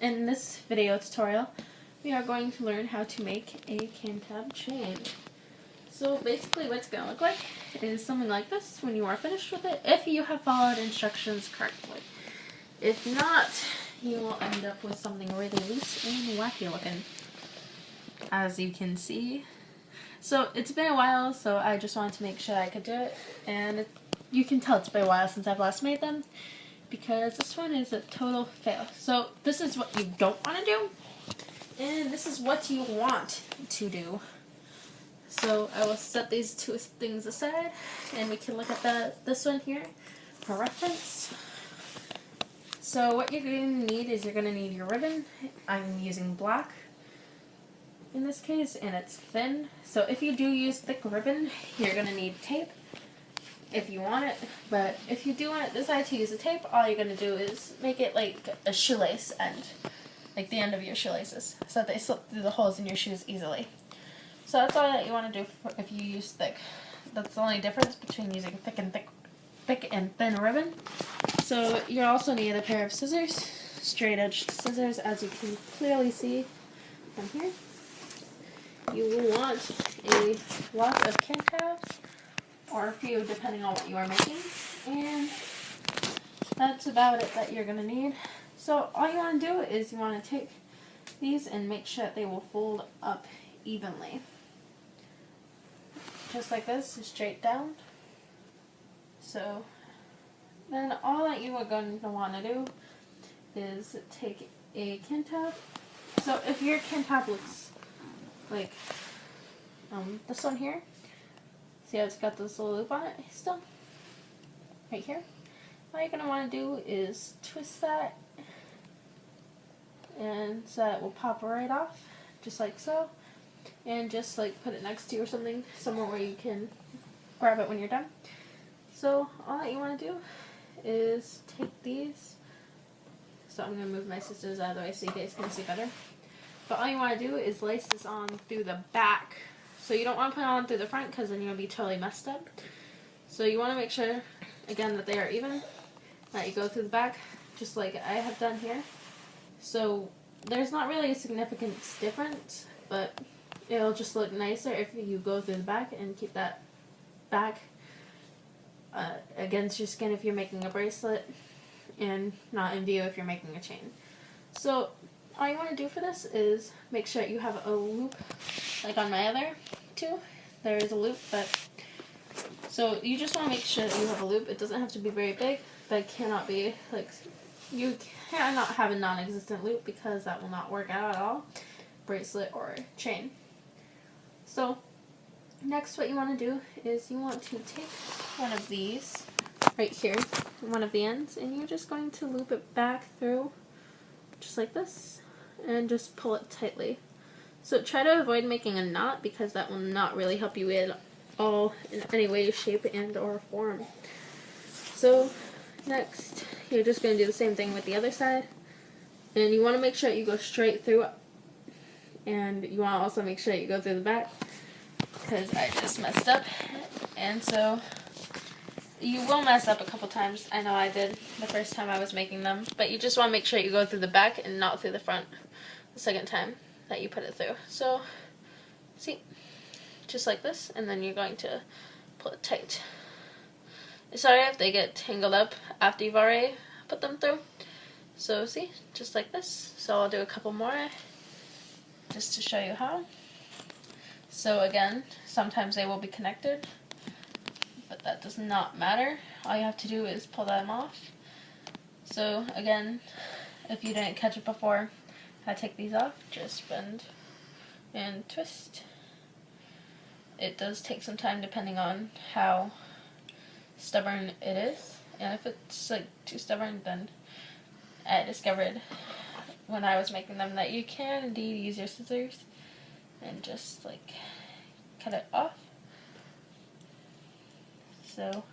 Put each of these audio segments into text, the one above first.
In this video tutorial, we are going to learn how to make a cantab chain. So basically what it's going to look like is something like this when you are finished with it, if you have followed instructions correctly. If not, you will end up with something really loose and wacky looking, as you can see. So it's been a while, so I just wanted to make sure I could do it, and you can tell it's been a while since I've last made them, because this one is a total fail. So this is what you don't want to do, and this is what you want to do. So I will set these two things aside, and we can look at this one here for reference. So what you're going to need is you're going to need your ribbon. I'm using black in this case, and it's thin. So if you do use thick ribbon, you're going to need tape if you want it. But if you do decide to use the tape, all you're going to do is make it like a shoelace end, like the end of your shoelaces, so that they slip through the holes in your shoes easily. So that's all that you want to do if you use thick. That's the only difference between using thick and thin ribbon. So you also need a pair of scissors, straight edge scissors, as you can clearly see from here. You will want a lot of cantabs, or a few depending on what you are making, and that's about it that you're going to need. So all you want to do is you want to take these and make sure that they will fold up evenly. Just like this, straight down. So then all that you are going to want to do is take a cantab. So if your cantab looks like this one here, see how it's got this little loop on it still? Right here. All you're going to want to do is twist that, and so that it will pop right off, just like so. And just like put it next to you or something, somewhere where you can grab it when you're done. So all that you want to do is take these. So I'm going to move my scissors out of the way so you guys can see better. But all you want to do is lace this on through the back. So you don't want to put it on through the front, because then you're going to be totally messed up. So you want to make sure, again, that they are even, that you go through the back, just like I have done here. So there's not really a significant difference, but it'll just look nicer if you go through the back and keep that back against your skin if you're making a bracelet, and not in view if you're making a chain. So all you want to do for this is make sure you have a loop, like on my other two. There is a loop, but so you just want to make sure that you have a loop. It doesn't have to be very big, but it cannot be like, you cannot have a non-existent loop, because that will not work out at all, bracelet or chain. So next what you want to do is you want to take one of these right here, one of the ends, and you're just going to loop it back through just like this, and just pull it tightly. So try to avoid making a knot, because that will not really help you at all in any way, shape, and or form. So next you're just going to do the same thing with the other side, and you want to make sure you go straight through, and you want to also make sure you go through the back, because I just messed up. And so you will mess up a couple times. I know I did the first time I was making them, but you just want to make sure you go through the back and not through the front the second time that you put it through. So see, just like this, and then you're going to pull it tight. Sorry if they get tangled up after you've already put them through. So see, just like this. So I'll do a couple more just to show you how. So again, sometimes they will be connected, but that does not matter. All you have to do is pull them off. So again, if you didn't catch it before, I take these off, just bend and twist. It does take some time depending on how stubborn it is, and if it's like too stubborn, then I discovered when I was making them that you can indeed use your scissors and just like cut it off. So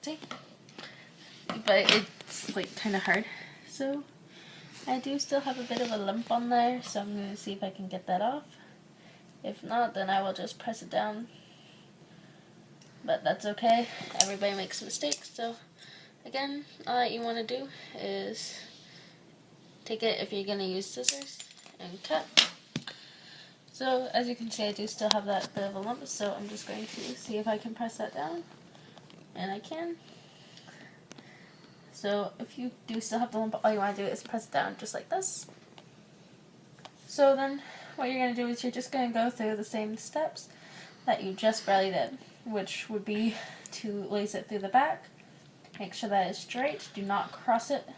see, but it's like kind of hard, so I do still have a bit of a lump on there, so I'm going to see if I can get that off. If not, then I will just press it down but that's okay. Everybody makes mistakes, so again, all that you want to do is take it, if you're going to use scissors, and cut. So as you can see, I do still have that bit of a lump, so I'm just going to see if I can press that down, and I can. So if you do still have the lump, all you want to do is press it down just like this. So then what you're going to do is you're just going to go through the same steps that you just barely did, which would be to lace it through the back. Make sure that it's straight. Do not cross it.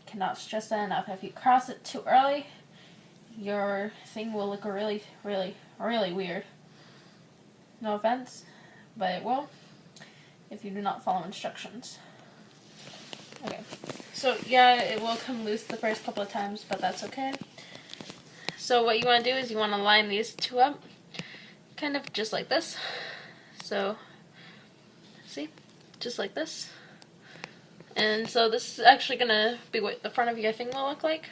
Cannot stress that enough. If you cross it too early, your thing will look really, really, really weird. No offense, but it will if you do not follow instructions. Okay, so yeah, it will come loose the first couple of times, but that's okay. So what you want to do is you want to line these two up, kind of just like this. So, see? Just like this. And so this is actually going to be what the front of your thing will look like.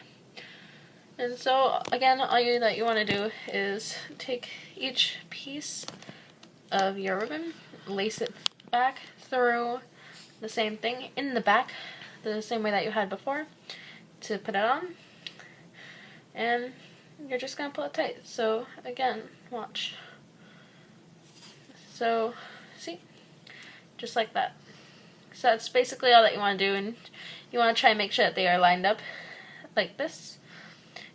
And so, again, all that you want to do is take each piece of your ribbon, lace it back through the same thing in the back, the same way that you had before, to put it on. And you're just going to pull it tight. So, again, watch. So, see? Just like that. So that's basically all that you want to do, and you want to try and make sure that they are lined up like this.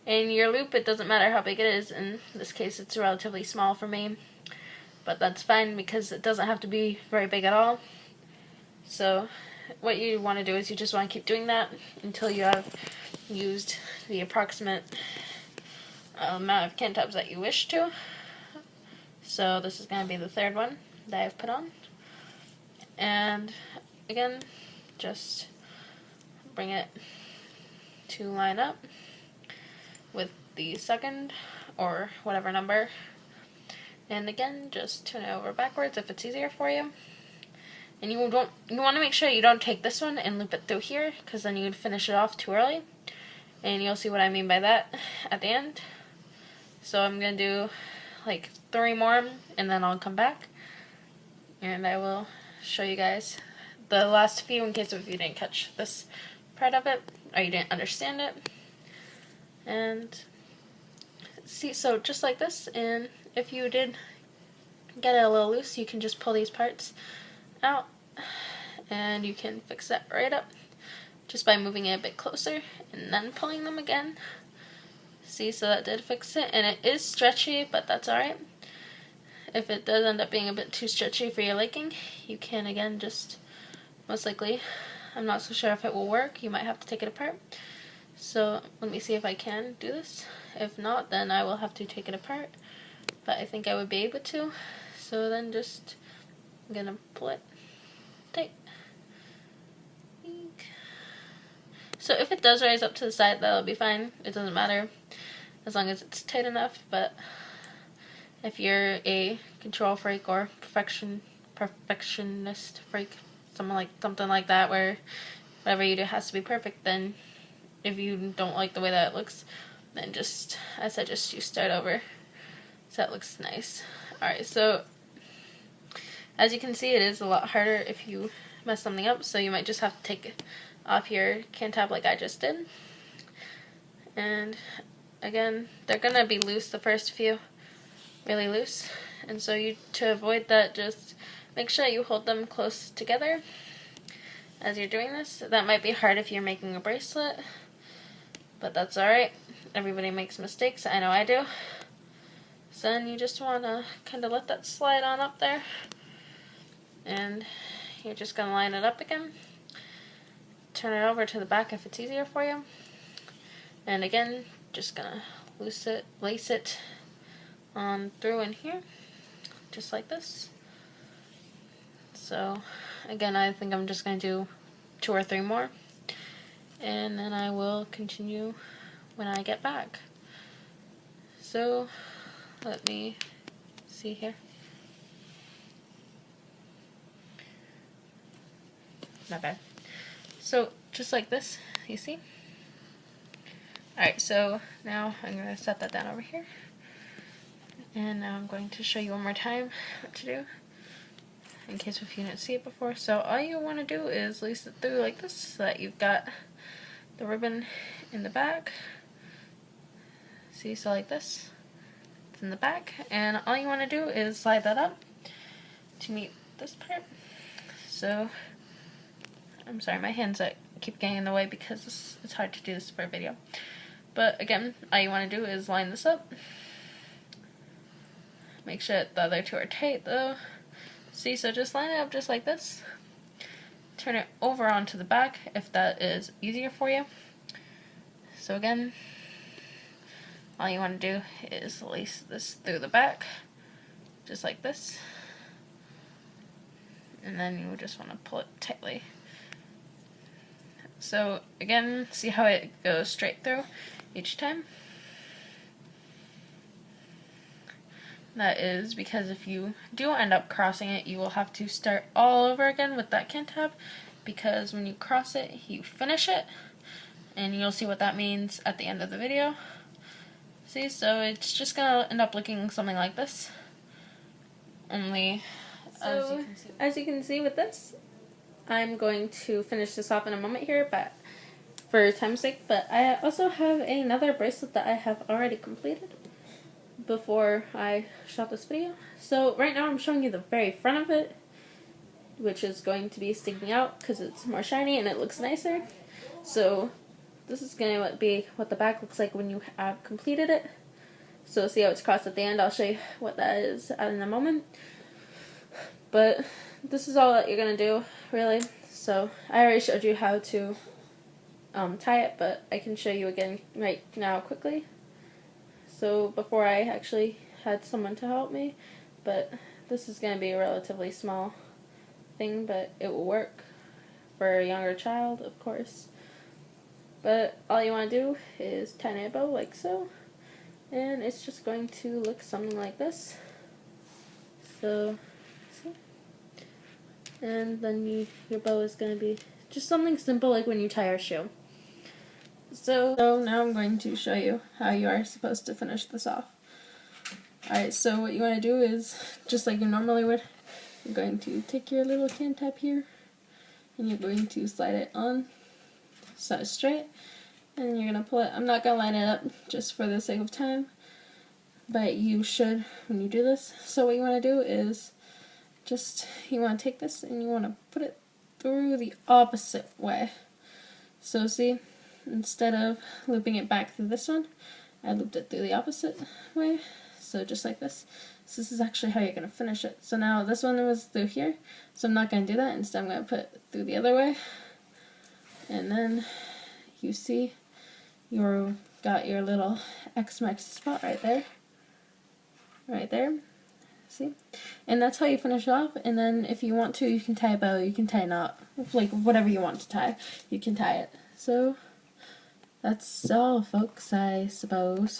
And your loop, it doesn't matter how big it is. In this case, it's relatively small for me, but that's fine because it doesn't have to be very big at all. So what you want to do is you just want to keep doing that until you have used the approximate amount of cantabs that you wish to. So this is going to be the third one that I've put on. And again, just bring it to line up with the second or whatever number. And again, just turn it over backwards if it's easier for you. And you want to make sure you don't take this one and loop it through here, because then you'd finish it off too early. And you'll see what I mean by that at the end. So I'm going to do like 3 more, and then I'll come back and I will show you guys the last few in case if you didn't catch this part of it or you didn't understand it. And see, so just like this, and if you did get it a little loose, you can just pull these parts out and you can fix that right up just by moving it a bit closer and then pulling them again. See, so that did fix it, and it is stretchy, but that's alright. If it does end up being a bit too stretchy for your liking, you can again just, most likely, I'm not so sure if it will work, you might have to take it apart. So let me see if I can do this. If not, then I will have to take it apart, but I think I would be able to. So then just, I'm gonna pull it tight. So if it does rise up to the side, that'll be fine. It doesn't matter as long as it's tight enough. But if you're a control freak or perfectionist freak, something like that, where whatever you do has to be perfect, then if you don't like the way that it looks, then just, I suggest you start over so it looks nice. Alright, so as you can see, it is a lot harder if you mess something up, so you might just have to take off your cantab like I just did. And again, they're gonna be loose, the first few, really loose, and so to avoid that, just make sure you hold them close together as you're doing this. That might be hard if you're making a bracelet, but that's alright. Everybody makes mistakes, I know I do. So then you just want to kind of let that slide on up there, and you're just going to line it up again. Turn it over to the back if it's easier for you. And again, just going to lace it on through in here, just like this. So again, I think I'm just going to do 2 or 3 more, and then I will continue when I get back. So let me see here. Not bad. So just like this, you see? Alright, so now I'm going to set that down over here. And now I'm going to show you one more time what to do. in case if you didn't see it before. So all you want to do is lace it through like this so that you've got the ribbon in the back. See, so like this, it's in the back, and all you want to do is slide that up to meet this part. So, I'm sorry, my hands keep getting in the way because it's hard to do this for a video. But again, all you want to do is line this up. Make sure the other two are tight though. See, so just line it up just like this. Turn it over onto the back if that is easier for you. So again, all you want to do is lace this through the back, just like this. And then you just want to pull it tightly. So again, see how it goes straight through each time? That is because if you do end up crossing it, you will have to start all over again with that cantab, because when you cross it, you finish it, and you'll see what that means at the end of the video. See, so it's just gonna end up looking something like this. Only, so, as you can see with this, I'm going to finish this off in a moment here, but for time's sake. But I also have another bracelet that I have already completed before I shot this video. So right now I'm showing you the very front of it, which is going to be sticking out because it's more shiny and it looks nicer. So this is going to be what the back looks like when you have completed it. So see how it's crossed at the end? I'll show you what that is in a moment. But this is all that you're going to do, really. So I already showed you how to tie it, but I can show you again right now quickly. So before I actually had someone to help me, but this is going to be a relatively small thing, but it will work for a younger child, of course. But all you want to do is tie a bow like so, and it's just going to look something like this. So, see? And then your bow is going to be just something simple like when you tie your shoe. So now I'm going to show you how you are supposed to finish this off. Alright, so what you want to do is, just like you normally would, you're going to take your little cantab here, and you're going to slide it on so it's straight, and you're going to pull it. I'm not going to line it up just for the sake of time, but you should when you do this. So what you want to do is you want to take this and you want to put it through the opposite way. So see, instead of looping it back through this one, I looped it through the opposite way. So just like this. So this is actually how you're going to finish it. So now this one was through here, so I'm not going to do that. Instead I'm going to put it through the other way. And then you see you got your little X marks the spot right there. Right there. See? And that's how you finish it off. And then if you want to, you can tie a bow, you can tie a knot, like whatever you want to tie, you can tie it. So that's all, folks, I suppose.